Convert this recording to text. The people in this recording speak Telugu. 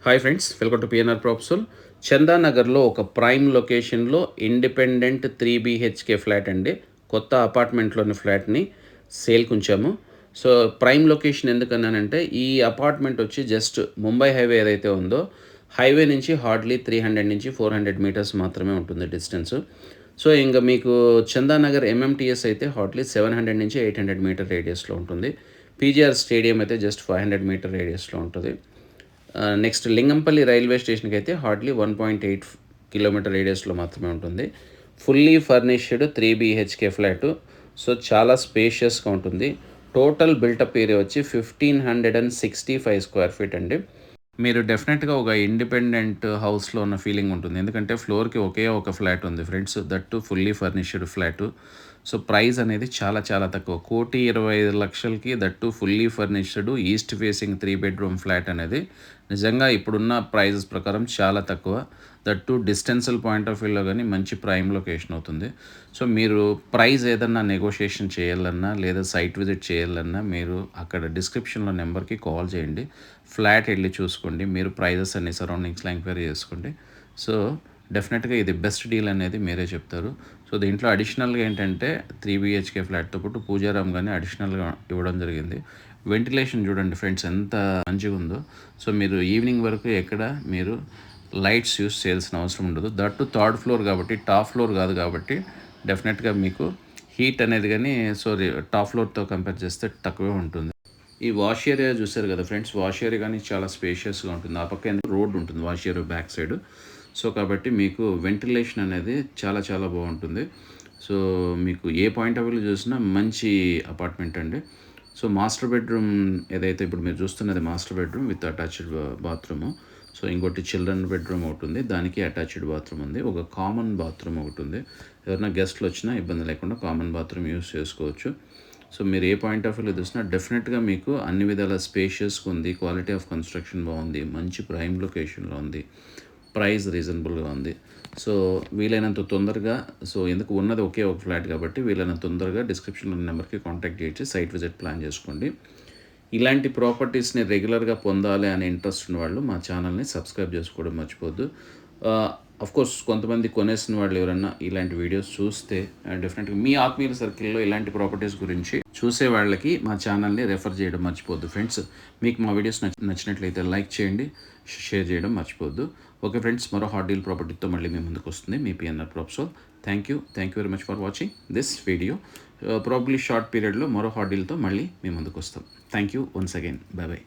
Hi friends, welcome to PNR properties. చందానగర్లో ఒక ప్రైమ్ లొకేషన్లో ఇండిపెండెంట్ 3 BHK ఫ్లాట్ అండి. కొత్త అపార్ట్మెంట్లోని ఫ్లాట్ని సేల్కి ఉంచాము. సో ప్రైమ్ లొకేషన్ ఎందుకన్నానంటే ఈ అపార్ట్మెంట్ వచ్చి జస్ట్ ముంబై హైవే ఏదైతే ఉందో హైవే నుంచి హార్డ్లీ 300 నుంచి 400 మీటర్స్ మాత్రమే ఉంటుంది డిస్టెన్స్. సో ఇంకా మీకు చందానగర్ ఎంఎంటీఎస్ అయితే హార్డ్లీ 700 నుంచి 800 మీటర్ రేడియస్లో ఉంటుంది. పీజీఆర్ స్టేడియం అయితే జస్ట్ 500 మీటర్ రేడియస్లో ఉంటుంది. నెక్స్ట్ లింగంపల్లి రైల్వే స్టేషన్కి అయితే హార్డ్లీ 1.8 కిలోమీటర్ రేడియస్లో మాత్రమే ఉంటుంది. Fully furnished 3 BHK flat. So చాలా స్పేషియస్గా ఉంటుంది. టోటల్ బిల్టప్ ఏరియా వచ్చి 1565 స్క్వేర్ ఫీట్ అండి. మీరు డెఫినెట్గా ఒక ఇండిపెండెంట్ హౌస్లో ఉన్న ఫీలింగ్ ఉంటుంది, ఎందుకంటే ఫ్లోర్కి ఒకే ఒక ఫ్లాట్ ఉంది friends, that fully furnished flat. So price అనేది చాలా చాలా తక్కువ, 1,25,00,000కి that fully furnished east facing 3 bedroom flat అనేది నిజంగా ఇప్పుడున్న ప్రైజెస్ ప్రకారం చాలా తక్కువ. దట్టు డిస్టెన్షియల్ పాయింట్ ఆఫ్ వ్యూలో కానీ మంచి ప్రైమ్ లొకేషన్ అవుతుంది. సో మీరు ప్రైస్ ఏదన్నా నెగోషియేషన్ చేయాలన్నా లేదా సైట్ విజిట్ చేయాలన్నా మీరు అక్కడ డిస్క్రిప్షన్లో నెంబర్కి కాల్ చేయండి, ఫ్లాట్ వెళ్ళి చూసుకోండి, మీరు ప్రైజెస్ అన్ని సరౌండింగ్స్లో ఎంక్వైరీ చేసుకోండి. సో డెఫినెట్గా ఇది బెస్ట్ డీల్ అనేది మీరే చెప్తారు. సో దీంట్లో అడిషనల్గా ఏంటంటే 3 BHK ఫ్లాట్తో పాటు పూజారామ్ కానీ అడిషనల్గా ఇవ్వడం జరిగింది. వెంటిలేషన్ చూడండి ఫ్రెండ్స్ ఎంత మంచిగా ఉందో. సో మీరు ఈవినింగ్ వరకు ఎక్కడ మీరు లైట్స్ యూస్ చేయాల్సిన అవసరం ఉండదు. దట్టు థర్డ్ ఫ్లోర్ కాబట్టి, టాప్ ఫ్లోర్ కాదు కాబట్టి డెఫినెట్గా మీకు హీట్ అనేది కానీ టాప్ ఫ్లోర్తో కంపేర్ చేస్తే తక్కువే ఉంటుంది. ఈ వాష్ ఏరియా చూసారు కదా ఫ్రెండ్స్, వాష్ ఏరియా కానీ చాలా స్పేషియస్గా ఉంటుంది. ఆ పక్క రోడ్ ఉంటుంది wash area back side. So కాబట్టి మీకు వెంటిలేషన్ అనేది చాలా చాలా బాగుంటుంది. సో మీకు ఏ పాయింట్ ఆఫ్ వ్యూలో చూసినా మంచి అపార్ట్మెంట్ అండి. సో మాస్టర్ బెడ్రూమ్ ఏదైతే ఇప్పుడు మీరు చూస్తున్నది master bedroom with attached bathroom. So ఇంకోటి చిల్డ్రన్ బెడ్రూమ్ ఒకటి ఉంది, దానికి అటాచ్డ్ బాత్రూమ్ ఉంది. ఒక కామన్ బాత్రూమ్ ఒకటి ఉంది. ఎవరైనా గెస్ట్లు వచ్చినా ఇబ్బంది లేకుండా కామన్ బాత్రూమ్ యూస్ చేసుకోవచ్చు. సో మీరు ఏ పాయింట్ ఆఫ్ వ్యూలో చూసినా డెఫినెట్గా మీకు అన్ని విధాల స్పేషియస్గా ఉంది, క్వాలిటీ ఆఫ్ కన్స్ట్రక్షన్ బాగుంది, మంచి ప్రైమ్ లొకేషన్లో ఉంది, ప్రైస్ రీజనబుల్గా ఉంది. సో వీలైనంత తొందరగా, సో ఎందుకు ఉన్నది ఒకే ఒక ఫ్లాట్ కాబట్టి వీలైనంత తొందరగా డిస్క్రిప్షన్లో నెంబర్కి కాంటాక్ట్ చేసి సైట్ విజిట్ ప్లాన్ చేసుకోండి. ఇలాంటి ప్రాపర్టీస్ని రెగ్యులర్గా పొందాలి అనే ఇంట్రెస్ట్ ఉన్న వాళ్ళు మా ఛానల్ని సబ్స్క్రైబ్ చేసుకోవడం మర్చిపోద్దు. కోర్స్ కొంతమంది కొనేసిన వాళ్ళు ఎవరన్నా ఇలాంటి వీడియోస్ చూస్తే డెఫినెట్గా మీ ఆత్మీయుల సర్కిల్లో ఇలాంటి ప్రాపర్టీస్ గురించి చూసే వాళ్ళకి మా ఛానల్ని రెఫర్ చేయడం మర్చిపోద్దు ఫ్రెండ్స్. మీకు మా వీడియోస్ నచ్చినట్లయితే లైక్ చేయండి, షేర్ చేయడం మర్చిపోద్దు. ఓకే ఫ్రెండ్స్, మరో హాట్ డీల్ ప్రాపర్టీతో మళ్ళీ మీ ముందుకు వస్తుంది మీ PNR properties. Thank you very much for watching this video. Probably short పీరియడ్లో మరో హాట్ డీల్తో మళ్ళీ మీ ముందుకు వస్తాం. Thank you once again. Bye by.